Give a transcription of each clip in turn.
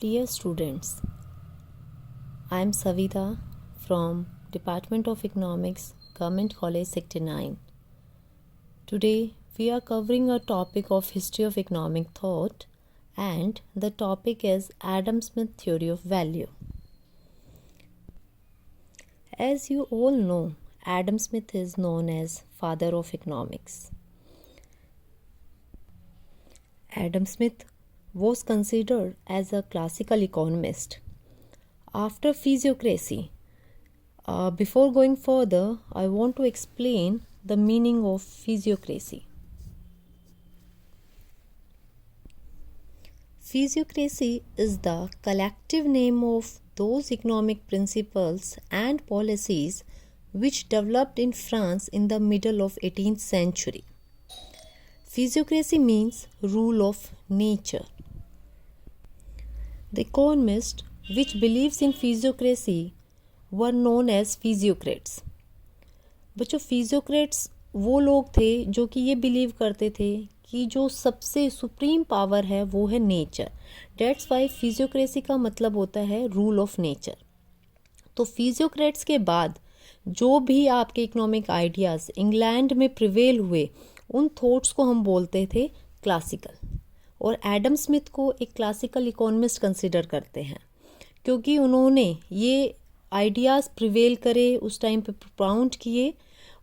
Dear students, I am Savita from Department of Economics, Government College Sector 9. Today we are covering a topic of history of economic thought, and the topic is Adam Smith theory of value. As you all know, Adam Smith is known as father of economics. Adam Smith was considered as a classical economist. After physiocracy, before going further, I want to explain the meaning of physiocracy. Physiocracy is the collective name of those economic principles and policies which developed in France in the middle of 18th century. Physiocracy means rule of nature. The economists which believes in physiocracy were known as physiocrats. बच्चों फिजियोक्रेट्स वो लोग थे जो कि ये believe करते थे कि जो सबसे सुप्रीम पावर है वो है नेचर. डेट्स वाई फिजियोक्रेसी का मतलब होता है रूल ऑफ नेचर. तो फिजियोक्रेट्स के बाद जो भी आपके इकोनॉमिक आइडियाज़ इंग्लैंड में प्रिवेल हुए उन थॉट्स को हम बोलते थे क्लासिकल. और एडम स्मिथ को एक क्लासिकल इकोनॉमिस्ट कंसिडर करते हैं क्योंकि उन्होंने ये आइडियाज़ प्रिवेल करे, उस टाइम पे प्रोपाउंड किए.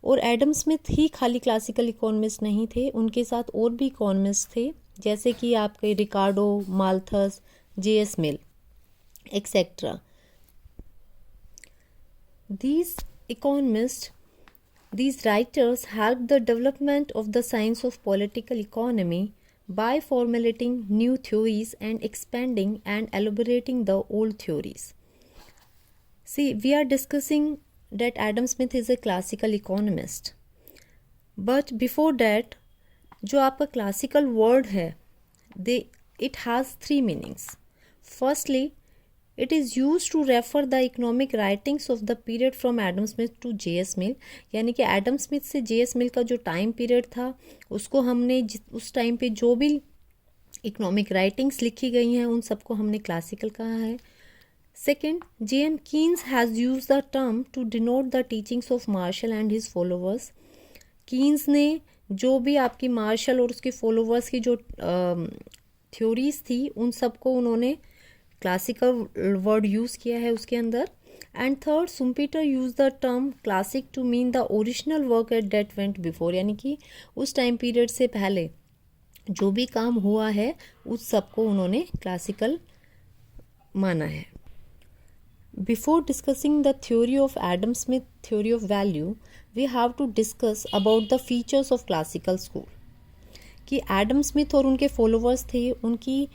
और एडम स्मिथ ही खाली क्लासिकल इकोनॉमिस्ट नहीं थे, उनके साथ और भी इकोनॉमिस्ट थे जैसे कि आपके Ricardo, Malthus, J.S. Mill etcetera. These economists, these writers helped the development of the science of political economy by formulating new theories and expanding and elaborating the old theories. See, we are discussing that Adam Smith is a classical economist. But before that, जो आपका classical word है, it has three meanings. Firstly, it is used to refer the economic writings of the period from Adam Smith to J.S. Mill. यानी कि Adam Smith से J.S. मिल का जो time period था उसको हमने उस टाइम पे जो भी इकोनॉमिक राइटिंग्स लिखी गई हैं उन सबको हमने क्लासिकल कहा है. Second, J.M. Keynes has used the term to denote the teachings of Marshall and his followers. Keynes ने जो भी आपकी मार्शल और उसके फॉलोवर्स की जो थ्योरीज थी उन सबको उन्होंने क्लासिकल वर्ड यूज़ किया है उसके अंदर. And third, Schumpeter use the term classic to mean the original work at that went before. यानी कि उस टाइम पीरियड से पहले जो भी काम हुआ है उस सबको उन्होंने क्लासिकल माना है. Before discussing the theory of Adam Smith theory of value, we have to discuss about the features of classical school. कि एडम स्मिथ और उनके फॉलोवर्स थे, उनकी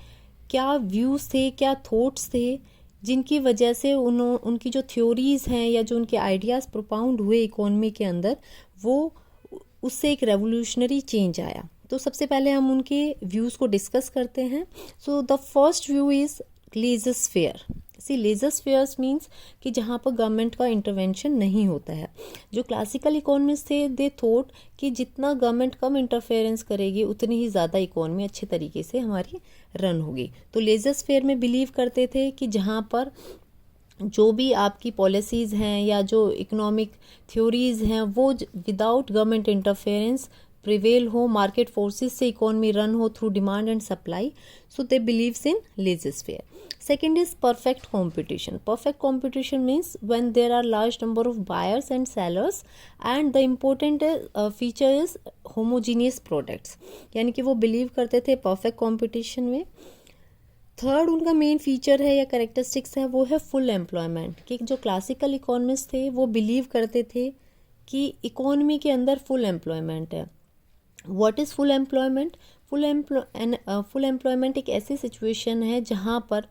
क्या व्यूज़ थे, क्या थॉट्स थे जिनकी वजह से उनकी जो थ्योरीज़ हैं या जो उनके आइडियाज़ प्रोपाउंड हुए इकोनॉमी के अंदर वो उससे एक रेवोल्यूशनरी चेंज आया. तो सबसे पहले हम उनके व्यूज़ को डिस्कस करते हैं. So the first view is laissez-faire. See, laissez-faire means कि जहाँ पर गवर्नमेंट का इंटरवेंशन नहीं होता है. जो क्लासिकल इकोनॉमिस्ट थे दे थॉट कि जितना गवर्नमेंट कम इंटरफेरेंस करेगी उतनी ही ज़्यादा इकोनॉमी अच्छे तरीके से हमारी रन होगी. तो लेज़र-फेयर में बिलीव करते थे कि जहाँ पर जो भी आपकी पॉलिसीज़ हैं या जो इकोनॉमिक थ्योरीज़ हैं वो विदाउट गवर्नमेंट इंटरफेरेंस प्रिवेल हो, मार्केट फोर्सेस से इकोनॉमी रन हो through demand and supply. So they believes in laser-fair. Second is perfect competition. Perfect competition means when there are large number of buyers and sellers, and the important feature is homogeneous products. यानी कि वो believe करते थे perfect competition में. Third उनका main feature है या characteristics है वो है फुल एम्प्लॉयमेंट. कि जो क्लासिकल इकोनॉमिस्ट थे वो बिलीव करते थे कि इकोनॉमी के अंदर फुल एम्प्लॉयमेंट है. What is full employment? Full employment एक ऐसी सिचुएशन है जहाँ पर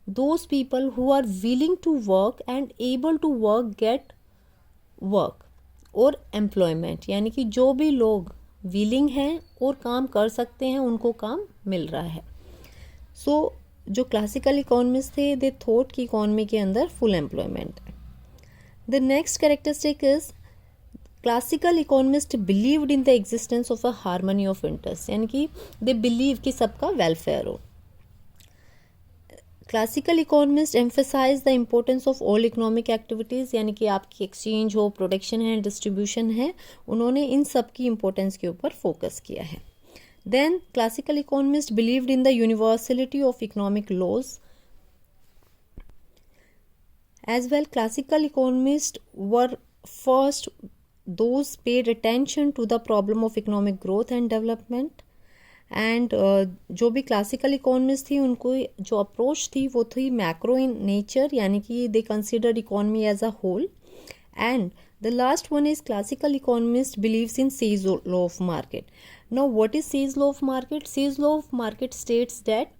those people who are willing to work and able to work get work और employment. यानी कि जो भी लोग willing हैं और काम कर सकते हैं उनको काम मिल रहा है. So जो क्लासिकल इकोनॉमिस्ट थे दे थॉट कि इकोनॉमी के अंदर फुल एम्प्लॉयमेंट है. The next characteristic is classical economist believed in the existence of a harmony of interest. यानी कि दे बिलीव कि सबका वेलफेयर हो. Classical economist emphasize the importance of all economic activities, यानी कि आपकी एक्सचेंज हो, प्रोडक्शन है, डिस्ट्रीब्यूशन है, उन्होंने इन सब की इम्पोर्टेंस के ऊपर फोकस किया है. Then classical economist believed in the universality of economic laws. As well, classical economists were first those paid attention to the problem of economic growth and development. And जो भी क्लासिकल इकोनॉमिस्ट थी उनको जो approach थी वो थी macro इन nature, यानी कि they consider economy as a whole. And the last one is classical economist believes in Say's law of market. Now what is Say's law of market? Say's law of market states that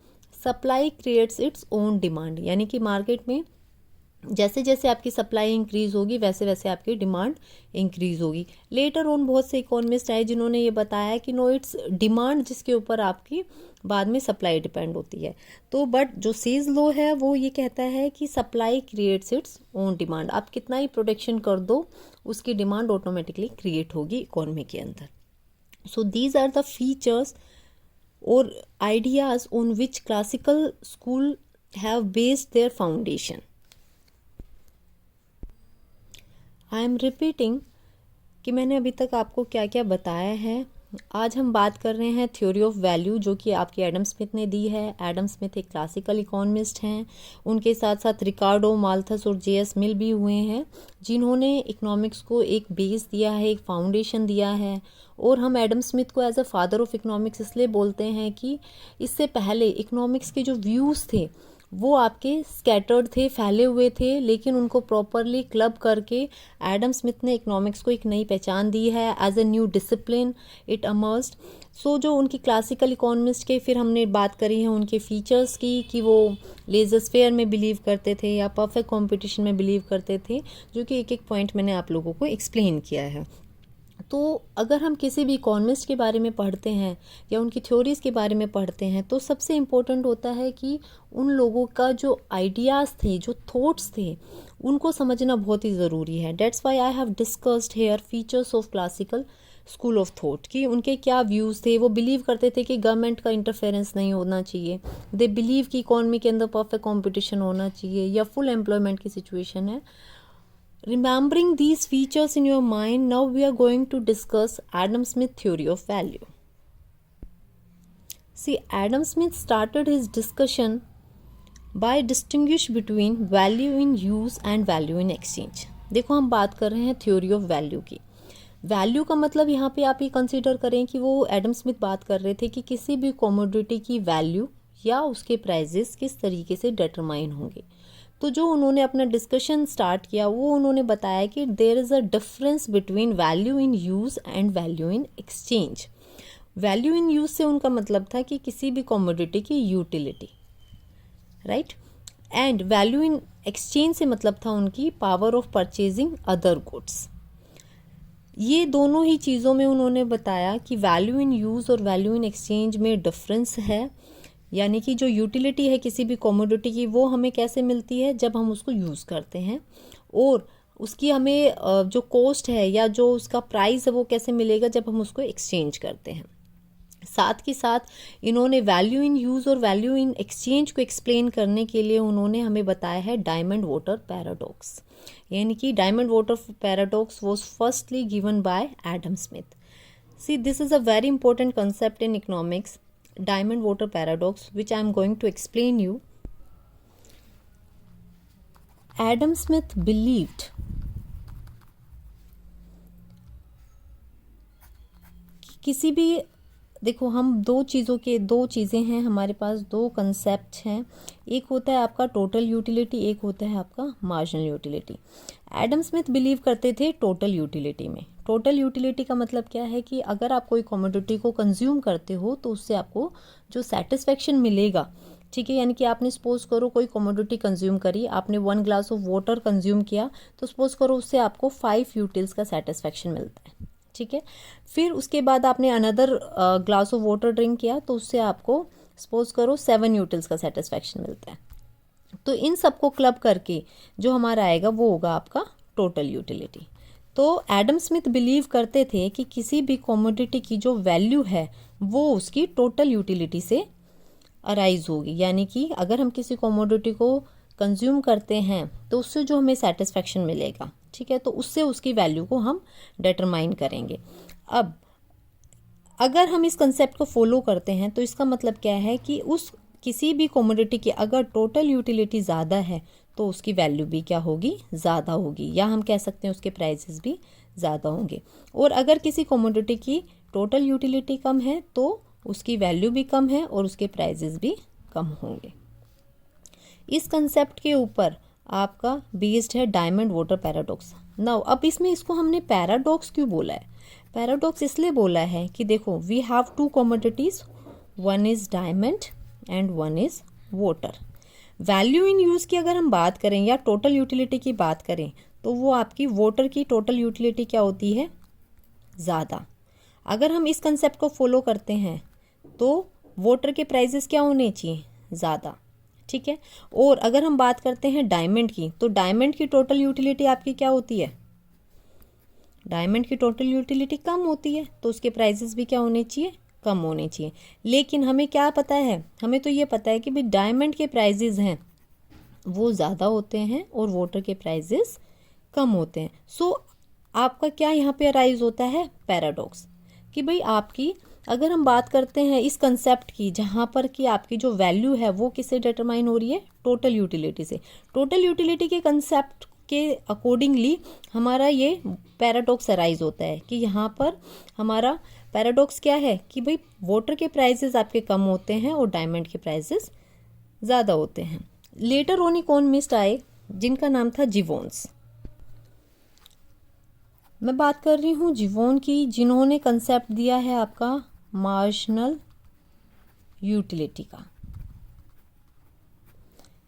supply creates its own demand, यानी कि market में जैसे जैसे आपकी supply increase होगी वैसे वैसे आपकी डिमांड इंक्रीज होगी. लेटर ऑन बहुत से इकोनॉमिस्ट आए जिन्होंने ये बताया कि नो, इट्स डिमांड जिसके ऊपर आपकी बाद में सप्लाई डिपेंड होती है. तो बट जो सेज लॉ है वो ये कहता है कि supply creates its own demand. आप कितना ही प्रोडक्शन कर दो उसकी डिमांड ऑटोमेटिकली क्रिएट होगी इकोनॉमी के अंदर. So these are the features और ideas on which classical school have based their foundation. I am repeating कि मैंने अभी तक आपको क्या क्या बताया है. आज हम बात कर रहे हैं थ्योरी ऑफ वैल्यू, जो कि आपकी एडम स्मिथ ने दी है. एडम स्मिथ एक क्लासिकल इकोनॉमिस्ट हैं. उनके साथ साथ रिकार्डो, माल्थस और जे.एस. मिल भी हुए हैं, जिन्होंने इकोनॉमिक्स को एक बेस दिया है, एक फाउंडेशन दिया है. और हम एडम स्मिथ को as a father of economics इसलिए बोलते हैं कि इससे पहले इकोनॉमिक्स के जो व्यूज़ थे वो आपके स्कैटर्ड थे, फैले हुए थे, लेकिन उनको प्रॉपरली क्लब करके एडम स्मिथ ने इकोनॉमिक्स को एक नई पहचान दी है. As a new discipline it emerged. So जो उनकी क्लासिकल इकोनॉमिस्ट के फिर हमने बात करी है उनके फीचर्स की, कि वो लेजर फेयर में बिलीव करते थे या परफेक्ट कॉम्पिटिशन में बिलीव करते थे, जो कि एक एक पॉइंट मैंने आप लोगों को एक्सप्लेन किया है. तो अगर हम किसी भी इकोनॉमिस्ट के बारे में पढ़ते हैं या उनकी थ्योरीज़ के बारे में पढ़ते हैं तो सबसे इम्पोर्टेंट होता है कि उन लोगों का जो आइडियाज़ थे, जो थॉट्स थे, उनको समझना बहुत ही ज़रूरी है. That's why I have discussed here features of classical school of thought, कि उनके क्या व्यूज़ थे. वो बिलीव करते थे कि गवर्नमेंट का इंटरफेरेंस नहीं होना चाहिए. दे बिलीव कि इकोनॉमी के अंदर परफेक्ट कॉम्पिटिशन होना चाहिए या फुल एम्प्लॉयमेंट की सिचुएशन है. Remembering these features in your mind, now we are going to discuss Adam Smith theory of value. See, Adam Smith started his discussion by distinguish between value in use and value in exchange. देखो हम बात कर रहे हैं theory of value की. Value का मतलब यहाँ पे आप ये कंसीडर करें कि वो एडम स्मिथ बात कर रहे थे कि किसी भी कमोडिटी की वैल्यू या उसके प्राइजेस किस तरीके से डिटरमाइन होंगे. तो जो उन्होंने अपना डिस्कशन स्टार्ट किया वो उन्होंने बताया कि there is a difference between value in use and value in exchange. Value in use से उनका मतलब था कि किसी भी कमोडिटी की utility, right. And value in exchange से मतलब था उनकी power of purchasing other goods. ये दोनों ही चीज़ों में उन्होंने बताया कि वैल्यू इन यूज़ और वैल्यू इन एक्सचेंज में डिफरेंस है. यानी कि जो यूटिलिटी है किसी भी कमोडिटी की वो हमें कैसे मिलती है, जब हम उसको यूज़ करते हैं, और उसकी हमें जो कॉस्ट है या जो उसका प्राइस है वो कैसे मिलेगा जब हम उसको एक्सचेंज करते हैं. साथ के साथ इन्होंने वैल्यू इन यूज़ और वैल्यू इन एक्सचेंज को एक्सप्लेन करने के लिए उन्होंने हमें बताया है डायमंड वाटर पैराडॉक्स. यानी कि diamond water paradox was firstly given by Adam Smith. See, this is a very important concept in economics, diamond water paradox, which I am going to explain you. Adam Smith believed कि किसी भी, देखो हम दो चीज़ें हैं हमारे पास, दो कंसेप्ट हैं. एक होता है आपका टोटल यूटिलिटी, एक होता है आपका marginal utility. Adam Smith believe करते थे टोटल यूटिलिटी में. टोटल यूटिलिटी का मतलब क्या है कि अगर आप कोई कमोडिटी को कंज्यूम करते हो तो उससे आपको जो सेटिस्फेक्शन मिलेगा, ठीक है, यानी कि आपने सपोज करो कोई कमोडिटी कंज्यूम करी, आपने 1 ग्लास ऑफ वाटर कंज्यूम किया, तो सपोज करो उससे आपको 5 यूटिल्स का सेटिस्फेक्शन मिलता है, ठीक है. फिर उसके बाद आपने another glass of water drink किया तो उससे आपको सपोज करो 7 यूटिल्स का सेटिस्फेक्शन मिलता है. तो इन सबको क्लब करके जो हमारा आएगा वो होगा आपका टोटल यूटिलिटी. तो एडम स्मिथ बिलीव करते थे कि किसी भी कमोडिटी की जो वैल्यू है वो उसकी टोटल यूटिलिटी से अराइज होगी, यानी कि अगर हम किसी कमोडिटी को कंज्यूम करते हैं तो उससे जो हमें सेटिस्फेक्शन मिलेगा, ठीक है, तो उससे उसकी वैल्यू को हम डिटरमाइन करेंगे। अब अगर हम इस कंसेप्ट को फॉलो करते हैं तो इसका मतलब क्या है कि उस किसी भी कमोडिटी की अगर टोटल यूटिलिटी ज़्यादा है तो उसकी वैल्यू भी क्या होगी, ज़्यादा होगी, या हम कह सकते हैं उसके प्राइसेस भी ज़्यादा होंगे। और अगर किसी कमोडिटी की टोटल यूटिलिटी कम है तो उसकी वैल्यू भी कम है और उसके प्राइसेस भी कम होंगे। इस कंसेप्ट के ऊपर आपका बेस्ड है डायमंड वाटर पैराडॉक्स। नाउ अब इसमें इसको हमने पैराडॉक्स क्यों बोला है? पैराडॉक्स इसलिए बोला है कि देखो, we have two commodities, one is diamond and one is water. Value in use की अगर हम बात करें या टोटल यूटिलिटी की बात करें तो वो आपकी वाटर की टोटल यूटिलिटी क्या होती है, ज़्यादा। अगर हम इस कंसेप्ट को फॉलो करते हैं तो वाटर के प्राइसेस क्या होने चाहिए, ज़्यादा, ठीक है। और अगर हम बात करते हैं डायमंड की तो डायमंड की टोटल यूटिलिटी आपकी क्या होती है, डायमंड की टोटल यूटिलिटी कम होती है, तो उसके प्राइसेस भी क्या होने चाहिए, कम होने चाहिए। लेकिन हमें क्या पता है, हमें तो ये पता है कि भाई डायमंड के प्राइसेस हैं वो ज़्यादा होते हैं और वाटर के प्राइसेस कम होते हैं। सो आपका क्या यहाँ पे अराइज होता है, पैराडॉक्स, कि भाई आपकी अगर हम बात करते हैं इस कंसेप्ट की जहाँ पर कि आपकी जो वैल्यू है वो किससे डिटरमाइन हो रही है, टोटल यूटिलिटी से। टोटल यूटिलिटी के कंसेप्ट के अकॉर्डिंगली हमारा ये पैराडॉक्स अराइज होता है कि यहाँ पर हमारा पैराडॉक्स क्या है कि भाई वाटर के प्राइसेस आपके कम होते हैं और डायमंड के प्राइसेस ज़्यादा होते हैं। लेटर ऑन इकोनॉमिस्ट आए जिनका नाम था जिवोन्स। मैं बात कर रही हूँ जिवोन की, जिन्होंने कंसेप्ट दिया है आपका मार्जिनल यूटिलिटी का।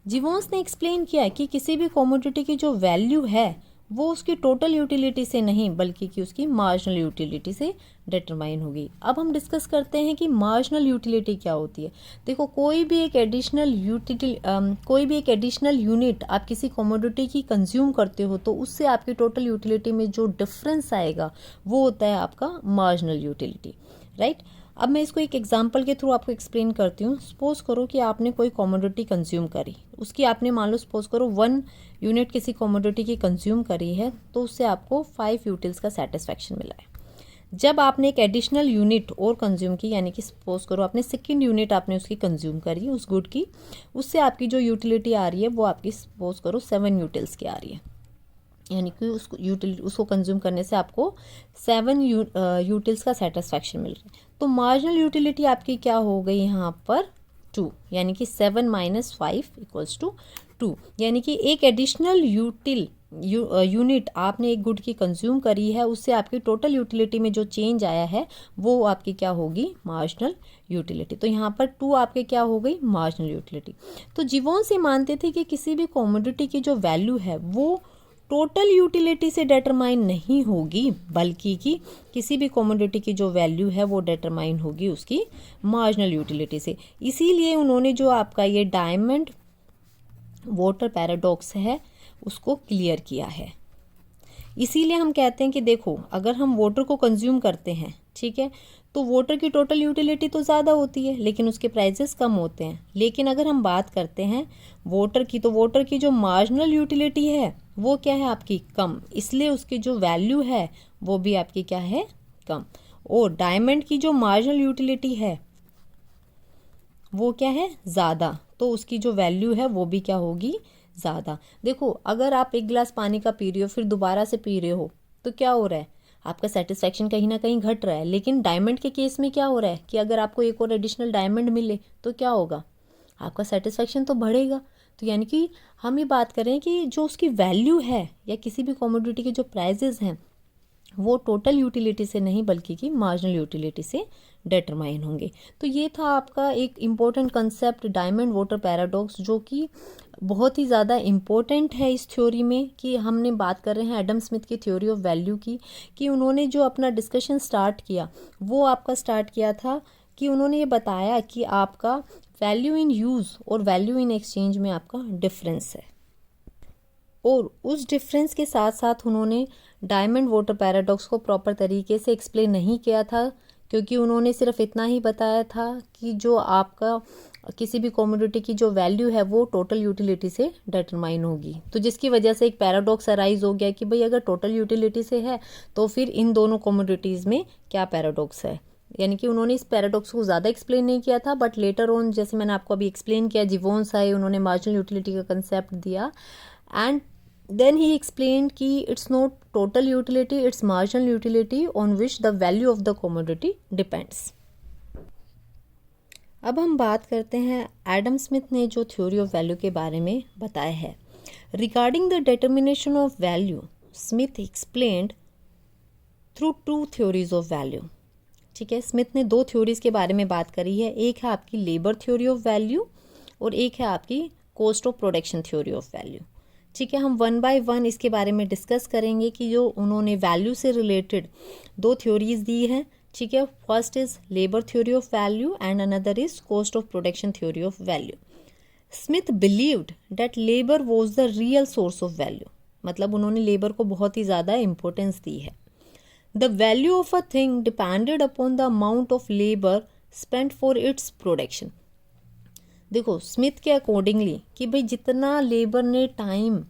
जिवोन्स ने एक्सप्लेन किया है कि किसी भी कमोडिटी की जो वैल्यू है वो उसकी टोटल यूटिलिटी से नहीं बल्कि कि उसकी मार्जिनल यूटिलिटी से डिटरमाइन होगी। अब हम डिस्कस करते हैं कि मार्जिनल यूटिलिटी क्या होती है। देखो, कोई भी एक एडिशनल यूनिट आप किसी कमोडिटी की कंज्यूम करते हो तो उससे आपकी टोटल यूटिलिटी में जो डिफरेंस आएगा वो होता है आपका मार्जिनल यूटिलिटी, राइट। अब मैं इसको एक एग्जांपल के थ्रू आपको एक्सप्लेन करती हूँ। सपोज करो कि आपने कोई कमोडिटी कंज्यूम करी, उसकी आपने मान लो सपोज करो 1 यूनिट किसी कमोडिटी की कंज्यूम करी है तो उससे आपको 5 यूटिल्स का सेटिस्फेक्शन मिला है। जब आपने एक एडिशनल यूनिट और कंज्यूम की, यानी कि सपोज करो आपने सेकेंड यूनिट आपने उसकी कंज्यूम करी उस गुड की, उससे आपकी जो यूटिलिटी आ रही है वो आपकी सपोज करो 7 यूटिल्स की आ रही है, यानी कि उसको कंज्यूम करने से आपको 7 यूटिल्स का सेटिस्फेक्शन मिल रहा है। तो मार्जिनल यूटिलिटी आपकी क्या हो गई यहाँ पर 2, यानी कि 7 - 5 = 2, यानी कि एक एडिशनल यूनिट आपने एक गुड की कंज्यूम करी है, उससे आपकी टोटल यूटिलिटी में जो चेंज आया है वो आपकी क्या होगी, मार्जिनल यूटिलिटी। तो यहाँ पर 2 आपके क्या हो गई, मार्जिनल यूटिलिटी। तो जिवोन से मानते थे कि किसी भी कमोडिटी की जो वैल्यू है वो टोटल यूटिलिटी से डिटरमाइन नहीं होगी बल्कि कि किसी भी कमोडिटी की जो वैल्यू है वो डिटरमाइन होगी उसकी मार्जिनल यूटिलिटी से। इसीलिए उन्होंने जो आपका ये डायमंड वाटर पैराडॉक्स है उसको क्लियर किया है। इसीलिए हम कहते हैं कि देखो, अगर हम वाटर को कंज्यूम करते हैं, ठीक है, तो वाटर की टोटल यूटिलिटी तो ज़्यादा होती है लेकिन उसके प्राइसेस कम होते हैं। लेकिन अगर हम बात करते हैं वाटर की तो वाटर की जो मार्जिनल यूटिलिटी है वो क्या है आपकी, कम, इसलिए उसकी जो वैल्यू है वो भी आपकी क्या है, कम। और डायमंड की जो मार्जिनल यूटिलिटी है वो क्या है, ज़्यादा, तो उसकी जो वैल्यू है वो भी क्या होगी, ज़्यादा। देखो, अगर आप एक गिलास पानी का पी रहे हो फिर दोबारा से पी रहे हो तो क्या हो रहा है, आपका सेटिस्फेक्शन कहीं ना कहीं घट रहा है। लेकिन डायमंड के केस में क्या हो रहा है कि अगर आपको एक और एडिशनल डायमंड मिले तो क्या होगा, आपका सेटिस्फेक्शन तो बढ़ेगा। तो यानी कि हम ये बात करें कि जो उसकी वैल्यू है या किसी भी कमोडिटी के जो प्राइजेस हैं वो टोटल यूटिलिटी से नहीं बल्कि कि मार्जिनल यूटिलिटी से डिटरमाइन होंगे। तो ये था आपका एक important concept diamond water paradox, जो कि बहुत ही ज़्यादा इम्पोर्टेंट है इस थ्योरी में। कि हमने बात कर रहे हैं एडम स्मिथ की थ्योरी ऑफ वैल्यू की, कि उन्होंने जो अपना डिस्कशन स्टार्ट किया वो आपका स्टार्ट किया था कि उन्होंने ये बताया कि आपका वैल्यू इन यूज़ और वैल्यू इन एक्सचेंज में आपका डिफरेंस है। और उस डिफरेंस के साथ साथ उन्होंने डायमंड वाटर पैराडॉक्स को प्रॉपर तरीके से एक्सप्लेन नहीं किया था, क्योंकि उन्होंने सिर्फ इतना ही बताया था कि जो आपका किसी भी कमोडिटी की जो वैल्यू है वो टोटल यूटिलिटी से डिटरमाइन होगी। तो जिसकी वजह से एक पैराडॉक्स अराइज हो गया कि भाई अगर टोटल यूटिलिटी से है तो फिर इन दोनों कमोडिटीज़ में क्या पैराडॉक्स है। यानी कि उन्होंने इस पैराडॉक्स को ज़्यादा एक्सप्लेन नहीं किया था, बट लेटर ऑन जैसे मैंने आपको अभी एक्सप्लेन किया, जिवोन्स आए, उन्होंने मार्जिनल यूटिलिटी का कंसेप्ट दिया एंड देन ही एक्सप्लेन कि it's not total utility, it's marginal utility on which the value of the commodity depends. अब हम बात करते हैं एडम स्मिथ ने जो थ्योरी ऑफ वैल्यू के बारे में बताया है। Regarding the determination of value, Smith explained through two theories of value. ठीक है, स्मिथ ने दो थ्योरीज के बारे में बात करी है। एक है आपकी लेबर थ्योरी ऑफ वैल्यू और एक है आपकी cost of production theory of value. ठीक है, हम वन बाय वन इसके बारे में डिस्कस करेंगे कि जो उन्होंने वैल्यू से रिलेटेड दो थ्योरीज दी हैं। ठीक है, first is labour theory of value and another is cost of production theory of value. Smith believed that labour was the real source of value, मतलब उन्होंने लेबर को बहुत ही ज़्यादा इंपॉर्टेंस दी है। The value of a thing depended upon the amount of labour spent for its production. देखो, Smith के accordingly कि भाई जितना लेबर ने टाइम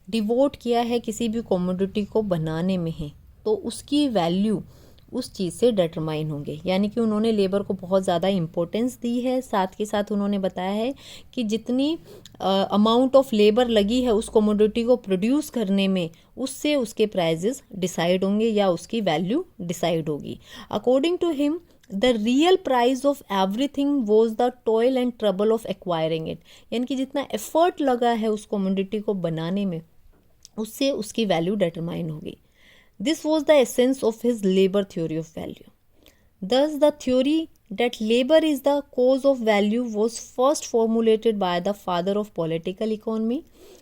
डिवोट किया है किसी भी कमोडिटी को बनाने में है तो उसकी वैल्यू उस चीज़ से डिटरमाइन होंगे। यानी कि उन्होंने लेबर को बहुत ज़्यादा इम्पोर्टेंस दी है। साथ के साथ उन्होंने बताया है कि जितनी अमाउंट ऑफ लेबर लगी है उस कमोडिटी को प्रोड्यूस करने में, उससे उसके प्राइजेस डिसाइड होंगे या उसकी वैल्यू डिसाइड होगी। According to him the real price of everything was the toil and trouble of acquiring it. यानी कि जितना एफर्ट लगा है उस कमोडिटी को बनाने में, उससे उसकी वैल्यू डिटरमाइन होगी। This was the essence of his labor theory of value. Thus, the theory that labor is the cause of value was first formulated by the father of political economy.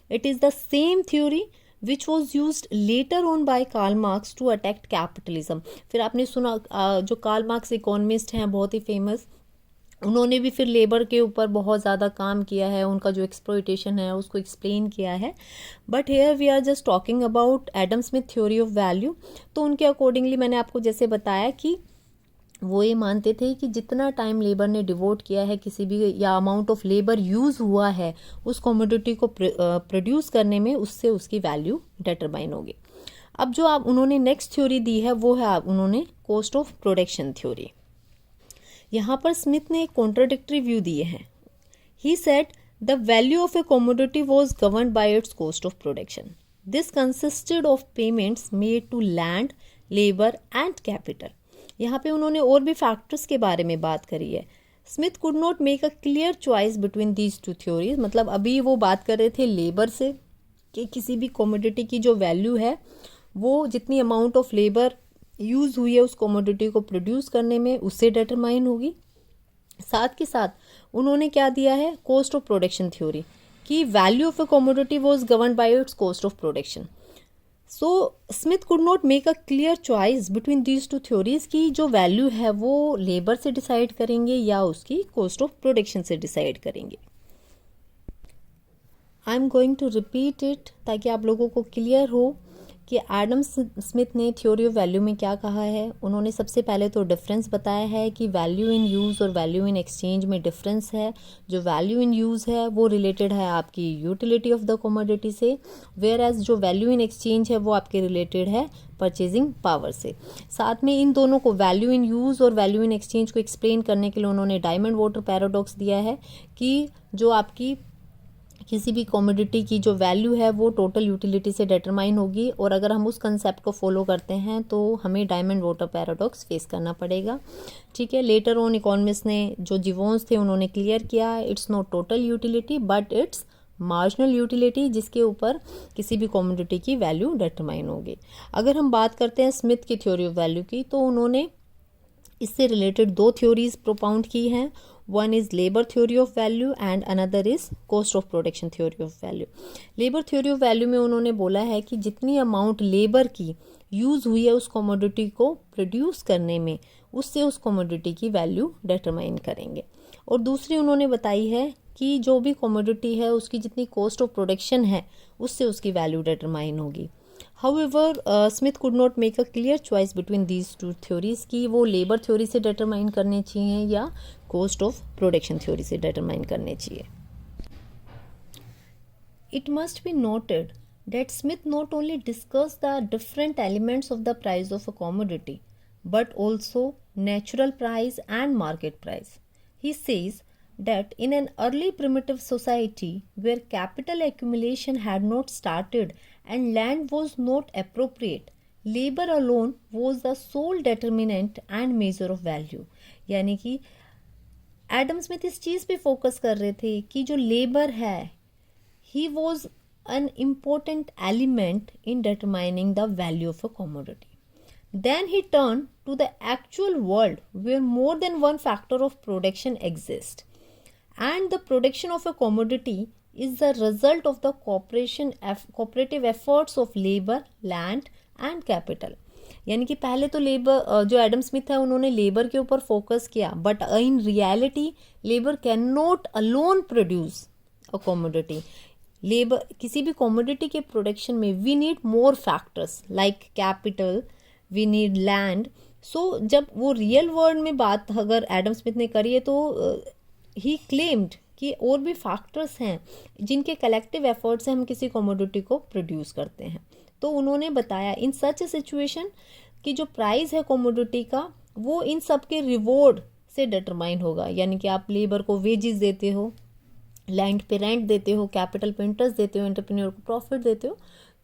It is the same theory which was used later on by Karl Marx to attack capitalism. फिर आपने सुना जो Karl Marx economist हैं बहुत ही famous, उन्होंने भी फिर labour के ऊपर बहुत ज़्यादा काम किया है, उनका जो एक्सप्लॉयटेशन है उसको एक्सप्लेन किया है। But here we are just talking about Adam Smith theory of value. तो उनके अकॉर्डिंगली मैंने आपको जैसे बताया कि वो ये मानते थे कि जितना टाइम लेबर ने डिवोट किया है किसी भी, या अमाउंट ऑफ लेबर यूज़ हुआ है उस कमोडिटी को प्रोड्यूस करने में, उससे उसकी वैल्यू डिटरमाइन होगी। अब जो आप उन्होंने नेक्स्ट थ्योरी दी है वो है उन्होंने कॉस्ट ऑफ प्रोडक्शन थ्योरी। यहाँ पर स्मिथ ने एक कॉन्ट्राडिक्टरी व्यू दिए हैं। He said the value of a commodity was governed by its cost of production. This consisted of payments made to land, labour and capital. यहाँ पे उन्होंने और भी फैक्टर्स के बारे में बात करी है। Smith could not make a clear choice between these two theories. मतलब अभी वो बात कर रहे थे लेबर से कि किसी भी कमोडिटी की जो वैल्यू है वो जितनी अमाउंट ऑफ लेबर यूज़ हुई है उस कमोडिटी को प्रोड्यूस करने में, उससे डिटरमाइन होगी। साथ के साथ उन्होंने क्या दिया है, कॉस्ट ऑफ प्रोडक्शन थ्योरी, कि value of a commodity was governed by its cost of production. So Smith could not make a clear choice between these two theories की जो वैल्यू है वो लेबर से डिसाइड करेंगे या उसकी कॉस्ट ऑफ प्रोडक्शन से डिसाइड करेंगे। I am going to repeat it ताकि आप लोगों को क्लियर हो कि एडम स्मिथ ने थ्योरी ऑफ वैल्यू में क्या कहा है। उन्होंने सबसे पहले तो डिफरेंस बताया है कि वैल्यू इन यूज़ और वैल्यू इन एक्सचेंज में डिफरेंस है। जो वैल्यू इन यूज़ है वो रिलेटेड है आपकी यूटिलिटी ऑफ द कमोडिटी से, वेयर एज जो वैल्यू इन एक्सचेंज है वो आपके रिलेटेड है परचेजिंग पावर से। साथ में इन दोनों को, वैल्यू इन यूज़ और वैल्यू इन एक्सचेंज को एक्सप्लेन करने के लिए उन्होंने डायमंड वाटर पैराडॉक्स दिया है कि जो आपकी किसी भी कमोडिटी की जो वैल्यू है वो टोटल यूटिलिटी से डिटरमाइन होगी, और अगर हम उस कंसेप्ट को फॉलो करते हैं तो हमें डायमंड वाटर पैराडॉक्स फेस करना पड़ेगा। ठीक है, लेटर ऑन इकोनॉमिस्ट ने जो जिवोन्स थे उन्होंने क्लियर किया it's not total utility but it's marginal utility, जिसके ऊपर किसी भी कमोडिटी की वैल्यू डिटरमाइन होगी। अगर हम बात करते हैं स्मिथ की थ्योरी ऑफ वैल्यू की, तो उन्होंने इससे रिलेटेड दो थ्योरीज प्रोपाउंड की हैं। One is labour theory of value and another is cost of production theory of value. Labour theory of value में उन्होंने बोला है कि जितनी अमाउंट लेबर की यूज़ हुई है उस कमोडिटी को प्रोड्यूस करने में, उससे उस कमोडिटी की वैल्यू डिटरमाइन करेंगे। और दूसरी उन्होंने बताई है कि जो भी कमोडिटी है उसकी जितनी कॉस्ट ऑफ प्रोडक्शन है उससे उसकी वैल्यू डिटरमाइन होगी। However, Smith could not make a clear choice between these two theories कि वो लेबर थ्योरी से डिटरमाइन करने चाहिए या कॉस्ट ऑफ प्रोडक्शन थ्योरी से डिटरमाइन करने चाहिए. It must be noted that Smith not only discussed the different elements of the price of a commodity, but also natural price and market price. He says that in an early primitive society where capital accumulation had not started and land was not appropriate, labor alone was the sole determinant and measure of value. यानी कि Adam Smith इस चीज़ पे focus कर रहे थे कि जो labour है, he was an important element in determining the value of a commodity. Then he turned to the actual world where more than one factor of production exists, and the production of a commodity is the result of the cooperative efforts of labor, land and capital. यानी कि पहले तो labour, जो Adam Smith है उन्होंने labour के ऊपर focus किया, but in reality labour can not alone produce a commodity. Labour किसी भी कमोडिटी के प्रोडक्शन में we need more factors like capital, we need land. So जब वो रियल वर्ल्ड में बात अगर एडम स्मिथ ने करी है तो ही क्लेम्ड कि और भी फैक्टर्स हैं जिनके कलेक्टिव एफर्ट्स से हम किसी कमोडिटी को प्रोड्यूस करते हैं. तो उन्होंने बताया इन सच ए सिचुएशन कि जो प्राइस है कमोडिटी का वो इन सब के रिवॉर्ड से डिटरमाइन होगा. यानी कि आप लेबर को वेजेस देते हो, लैंड पे रेंट देते हो, कैपिटल पे इंटरेस्ट देते हो, एंटरप्रेन्योर को प्रॉफिट देते हो,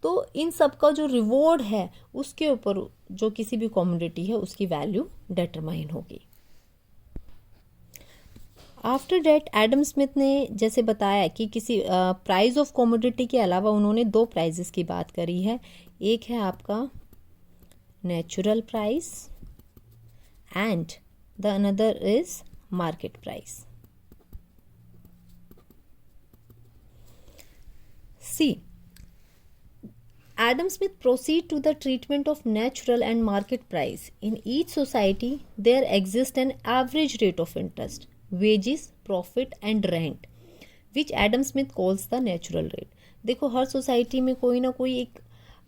तो इन सब का जो रिवॉर्ड है उसके ऊपर जो किसी भी कमोडिटी है उसकी वैल्यू डिटरमाइन होगी. आफ्टर डेट एडम स्मिथ ने जैसे बताया कि किसी प्राइस ऑफ कमोडिटी के अलावा उन्होंने दो प्राइजेस की बात करी है. एक है आपका natural price and the another is market price. See, Adam Smith proceed to the treatment of natural and market price. In each society, there exists an average rate of interest, wages, profit and rent, which Adam Smith calls the natural rate. देखो हर society में कोई ना कोई एक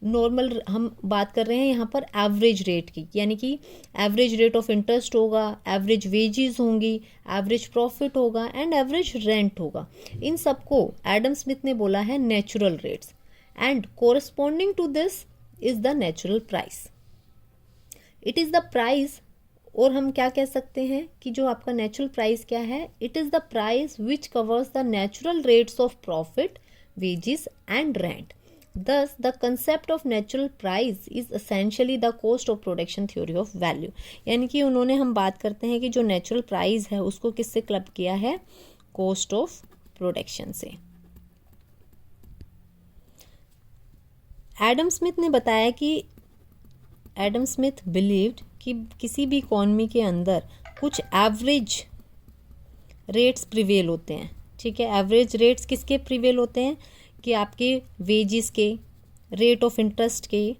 normal, हम बात कर रहे हैं यहाँ पर एवरेज रेट की, यानी कि एवरेज रेट ऑफ इंटरेस्ट होगा, एवरेज वेजेस होंगी, एवरेज प्रॉफिट होगा एंड एवरेज रेंट होगा. इन सबको एडम स्मिथ ने बोला है natural rates and corresponding to this is the natural price. It is the price, और हम क्या कह सकते हैं कि जो आपका नेचुरल प्राइस क्या है, it is the price which covers the natural rates of profit, wages and rent. Thus, the concept of natural price is essentially the cost of production theory of value. यानी कि उन्होंने, हम बात करते हैं कि जो नेचुरल प्राइस है उसको किससे क्लब किया है, कॉस्ट ऑफ प्रोडक्शन से. एडम स्मिथ ने बताया कि एडम स्मिथ बिलीव्ड कि किसी भी इकॉनमी के अंदर कुछ एवरेज रेट्स प्रिवेल होते हैं. ठीक है, एवरेज रेट्स किसके प्रिवेल होते हैं कि आपके वेजेस के, रेट ऑफ इंटरेस्ट के,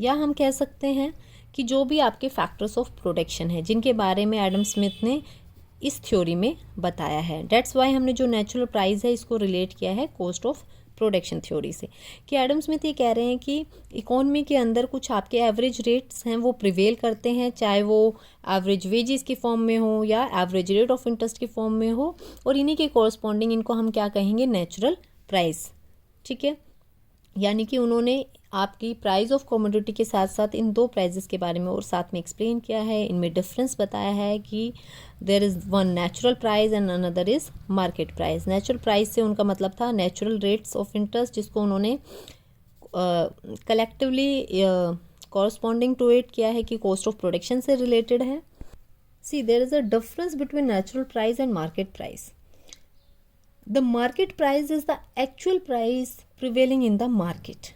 या हम कह सकते हैं कि जो भी आपके फैक्टर्स ऑफ प्रोडक्शन है जिनके बारे में एडम स्मिथ ने इस थ्योरी में बताया है. डेट्स वाई हमने जो नेचुरल प्राइस है इसको रिलेट किया है कॉस्ट ऑफ प्रोडक्शन थ्योरी से. कि एडम स्मिथ ये कह रहे हैं कि इकोनॉमी के अंदर कुछ आपके एवरेज रेट्स हैं वो प्रिवेल करते हैं, चाहे वो एवरेज वेजेस की फॉर्म में हो या एवरेज रेट ऑफ इंटरेस्ट की फॉर्म में हो, और इन्हीं के कॉरस्पॉन्डिंग इनको हम क्या कहेंगे, नेचुरल प्राइस. ठीक है, यानी कि उन्होंने आपकी प्राइस ऑफ कमोडिटी के साथ साथ इन दो प्राइजेस के बारे में और साथ में एक्सप्लेन किया है, इनमें डिफरेंस बताया है कि there is one natural price and another is market price. Natural price से उनका मतलब था नेचुरल रेट्स ऑफ इंटरेस्ट, जिसको उन्होंने कलेक्टिवली कॉरस्पॉन्डिंग टू इट किया है कि कॉस्ट ऑफ प्रोडक्शन से रिलेटेड है. See, there is a difference between natural price and market price. The market price is the actual price prevailing in the market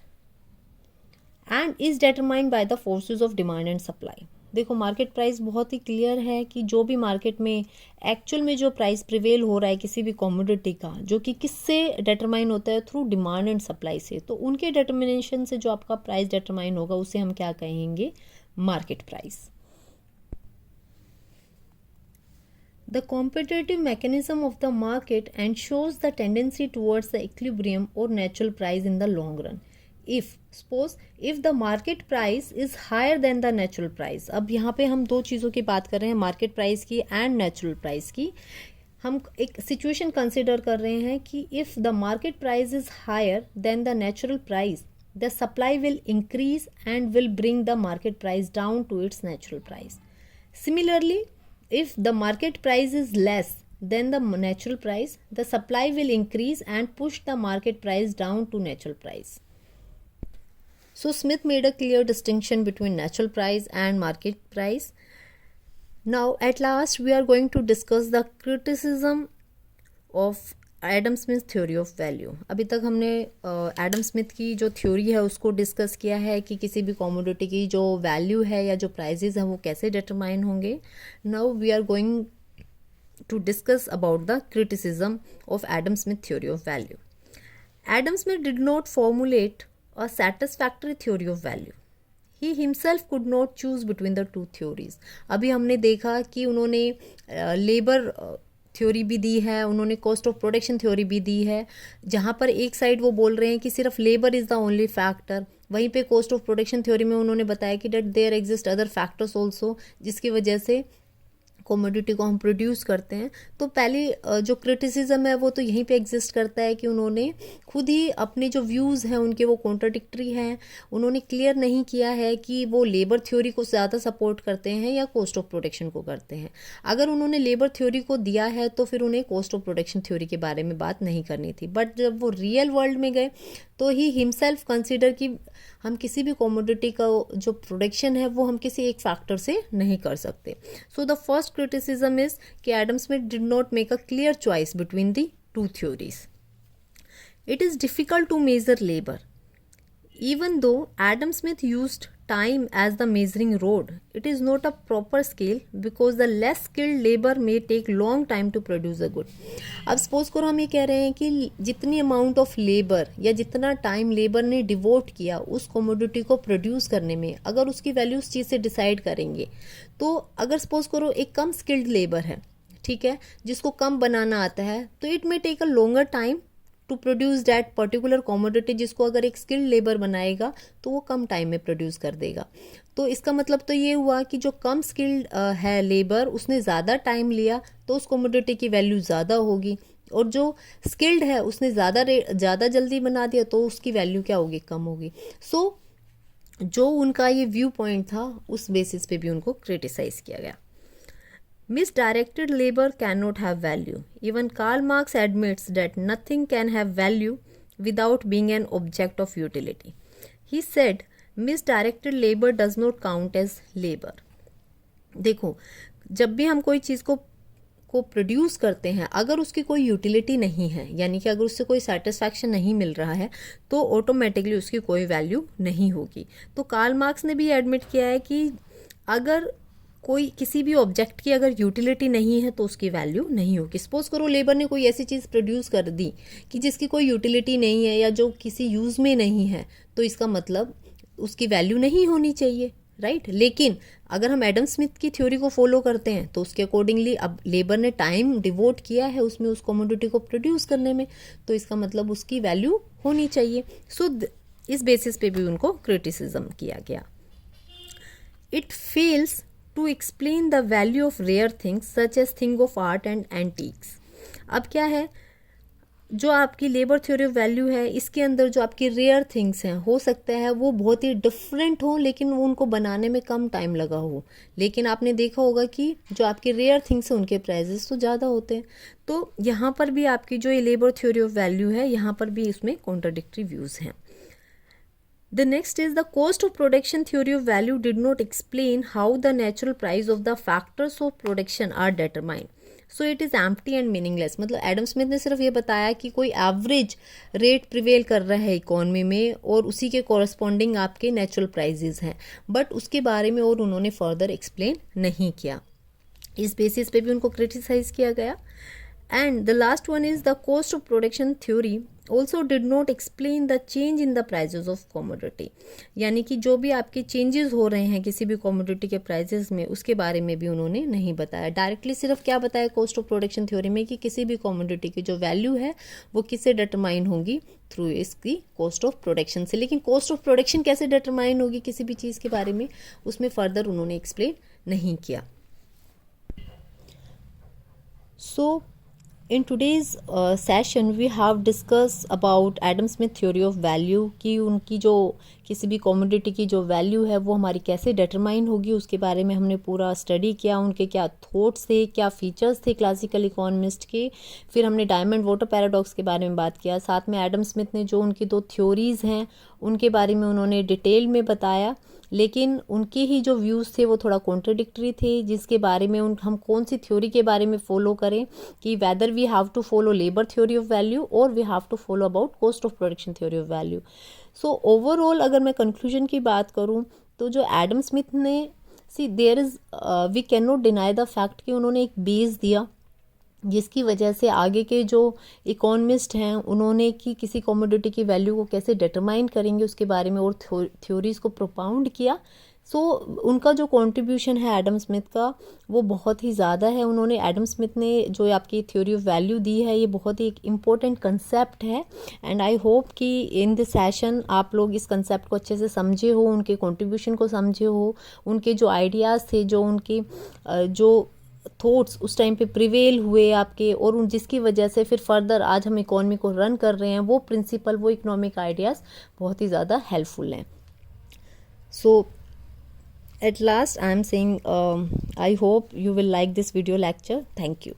and is determined by the forces of demand and supply. देखो market price बहुत ही clear है कि जो भी market में actual में जो price prevail हो रहा है किसी भी कमोडिटी का, जो कि किससे डिटरमाइन होता है, थ्रू डिमांड एंड सप्लाई से. तो उनके डिटर्मिनेशन से जो आपका प्राइस डिटरमाइन होगा उसे हम क्या कहेंगे, market price. The competitive mechanism of the market ensures the tendency towards the equilibrium or natural price in the long run. If the market price is higher than the natural price. अब यहाँ पे हम दो चीज़ों की बात कर रहे हैं, मार्केट प्राइस की एंड नेचुरल प्राइस की। हम एक सिचुएशन कंसिडर कर रहे हैं कि if the market price is higher than the natural price, the supply will increase and will bring the market price down to its natural price. Similarly, if the market price is less than the natural price, the supply will increase and push the market price down to natural price. So Smith made a clear distinction between natural price and market price. Now at last we are going to discuss the criticism of Adam Smith theory of value. अभी तक हमने Adam Smith की जो theory है उसको discuss किया है कि किसी भी कमोडिटी की जो वैल्यू है या जो प्राइजेस हैं वो कैसे डिटरमाइन होंगे। Now we are going to discuss about the criticism of Adam Smith theory of value. Adam Smith did not formulate a satisfactory theory of value. He himself could not choose between the two theories. अभी हमने देखा कि उन्होंने labour theory भी दी है, उन्होंने cost of production theory भी दी है, जहाँ पर एक साइड वो बोल रहे हैं कि सिर्फ labour is the only factor, वहीं पे कॉस्ट ऑफ प्रोडक्शन थ्योरी में उन्होंने बताया कि that there exist other factors also, जिसकी वजह से कमोडिटी को हम प्रोड्यूस करते हैं। तो पहली जो क्रिटिसिज्म है वो तो यहीं पे एग्जिस्ट करता है कि उन्होंने खुद ही अपने जो व्यूज़ हैं उनके वो कॉन्ट्राडिक्टरी हैं। उन्होंने क्लियर नहीं किया है कि वो लेबर थ्योरी को ज़्यादा सपोर्ट करते हैं या कॉस्ट ऑफ प्रोडक्शन को करते हैं। अगर उन्होंने लेबर थ्योरी को दिया है तो फिर उन्हें कॉस्ट ऑफ प्रोडक्शन थ्योरी के बारे में बात नहीं करनी थी। बट जब वो रियल वर्ल्ड में गए तो ही हिमसेल्फ कंसिडर कि हम किसी भी कमोडिटी का जो प्रोडक्शन है वो हम किसी एक फैक्टर से नहीं कर सकते। So the first criticism is कि Adam Smith did not make a clear choice between the two theories. It is difficult to measure labour. Even though Adam Smith used time as the measuring rod, it is not a proper scale because the less skilled labor may take long time to produce a good. अब suppose करो हम ये कह रहे हैं कि जितनी amount of labour या जितना टाइम लेबर ने डिवोट किया उस कमोडिटी को प्रोड्यूस करने में, अगर उसकी वैल्यू उस चीज़ से डिसाइड करेंगे तो अगर सपोज करो एक कम स्किल्ड लेबर है, ठीक है, जिसको कम बनाना आता है, तो it may take a longer time to produce that particular commodity, जिसको अगर एक स्किल्ड लेबर बनाएगा तो वो कम टाइम में प्रोड्यूस कर देगा। तो इसका मतलब तो ये हुआ कि जो कम स्किल्ड है लेबर उसने ज़्यादा टाइम लिया तो उस कमोडिटी की वैल्यू ज़्यादा होगी, और जो स्किल्ड है उसने ज़्यादा जल्दी बना दिया तो उसकी वैल्यू क्या होगी, कम होगी। सो जो उनका ये व्यू पॉइंट था उस बेसिस पे भी उनको क्रिटिसाइज किया गया। Misdirected labor cannot have value. Even Karl Marx admits that nothing can have value without being an object of utility. He said, misdirected labor does not count as labor. देखो, जब भी हम कोई चीज़ को प्रोड्यूस करते हैं, अगर उसकी कोई यूटिलिटी नहीं है, यानी कि अगर उससे कोई सेटिस्फैक्शन नहीं मिल रहा है, तो ऑटोमेटिकली उसकी कोई वैल्यू नहीं होगी। तो कार्ल मार्क्स ने भी एडमिट किया है कि अगर कोई किसी भी ऑब्जेक्ट की अगर यूटिलिटी नहीं है तो उसकी वैल्यू नहीं होगी। सपोज करो लेबर ने कोई ऐसी चीज़ प्रोड्यूस कर दी कि जिसकी कोई यूटिलिटी नहीं है या जो किसी यूज़ में नहीं है, तो इसका मतलब उसकी वैल्यू नहीं होनी चाहिए, राइट। लेकिन अगर हम एडम स्मिथ की थ्योरी को फॉलो करते हैं तो उसके अकॉर्डिंगली अब लेबर ने टाइम डिवोट किया है उसमें उस कमोडिटी को प्रोड्यूस करने में, तो इसका मतलब उसकी वैल्यू होनी चाहिए। सो इस बेसिस पे भी उनको क्रिटिसिज्म किया गया। It fails to explain the value of rare things such as thing of art and antiques. अब क्या है, जो आपकी लेबर थ्योरी ऑफ वैल्यू है इसके अंदर जो आपकी रेयर थिंग्स हैं, हो सकता है वो बहुत ही डिफरेंट हो लेकिन वो उनको बनाने में कम टाइम लगा हो, लेकिन आपने देखा होगा कि जो आपकी रेयर थिंग्स हैं उनके प्राइजेस तो ज़्यादा होते हैं। तो यहाँ पर भी आपकी जो ये लेबर थ्योरी ऑफ वैल्यू है यहाँ पर भी इसमें कॉन्ट्राडिक्टरी व्यूज़ हैं। The next is the cost of production theory of value did not explain how the natural price of the factors of production are determined. So it is empty and meaningless. मतलब Adam Smith ने सिर्फ ये बताया कि कोई average rate prevail कर रहा है इकोनॉमी में और उसी के कॉरस्पॉन्डिंग आपके नेचुरल प्राइजेस हैं, बट उसके बारे में और उन्होंने फर्दर एक्सप्लेन नहीं किया। इस बेसिस पे भी उनको क्रिटिसाइज किया गया। And the last one is the cost of production theory also did not explain the change in the prices of commodity, यानी कि जो भी आपके चेंजेस हो रहे हैं किसी भी कॉमोडिटी के प्राइजेस में, उसके बारे में भी उन्होंने नहीं बताया। डायरेक्टली सिर्फ क्या बताया कॉस्ट ऑफ प्रोडक्शन थ्योरी में कि किसी भी कॉमोडिटी की जो वैल्यू है वो किससे डिटरमाइन होगी, थ्रू इसकी कॉस्ट ऑफ प्रोडक्शन से। लेकिन कॉस्ट ऑफ प्रोडक्शन कैसे डिटरमाइन होगी किसी भी चीज़ के बारे में, उसमें फर्दर उन्होंने एक्सप्लेन नहीं किया। सो in today's session we have discussed about Adam Smith theory of value कि उनकी जो किसी भी कॉमोडिटी की जो वैल्यू है वो हमारी कैसे डिटरमाइन होगी, उसके बारे में हमने पूरा स्टडी किया। उनके क्या थॉट्स थे, क्या फीचर्स थे क्लासिकल इकोनॉमिस्ट के। फिर हमने डायमंड वाटर पैराडॉक्स के बारे में बात किया। साथ में एडम स्मिथ ने जो उनकी 2 थ्योरीज़ हैं उनके बारे में उन्होंने डिटेल में बताया, लेकिन उनके ही जो व्यूज़ थे वो थोड़ा कॉन्ट्रडिक्टरी थे, जिसके बारे में हम कौन सी थ्योरी के बारे में फॉलो करें, कि whether we have to follow labour theory of value और we have to follow about cost of production theory of value. So overall अगर मैं कंक्लूजन की बात करूं तो जो एडम स्मिथ ने there is we can not deny the fact कि उन्होंने एक बेस दिया जिसकी वजह से आगे के जो इकोनॉमिस्ट हैं उन्होंने कि किसी कमोडिटी की वैल्यू को कैसे डिटरमाइन करेंगे उसके बारे में और थ्योरीज़ को प्रोपाउंड किया। सो उनका जो कंट्रीब्यूशन है एडम स्मिथ का वो बहुत ही ज़्यादा है। उन्होंने एडम स्मिथ ने जो आपकी थ्योरी ऑफ वैल्यू दी है ये बहुत ही एक इम्पोर्टेंट कंसेप्ट है, एंड आई होप कि इन दिस सेशन आप लोग इस कंसेप्ट को अच्छे से समझे हो, उनके कंट्रीब्यूशन को समझे हो, उनके जो आइडियाज़ थे, जो उनके जो थॉट्स उस टाइम पे प्रिवेल हुए आपके, और उन जिसकी वजह से फिर फर्दर आज हम इकोनॉमी को रन कर रहे हैं, वो प्रिंसिपल, वो इकोनॉमिक आइडियाज़ बहुत ही ज़्यादा हेल्पफुल हैं। सो at last I am saying I hope you will like this video lecture. Thank you.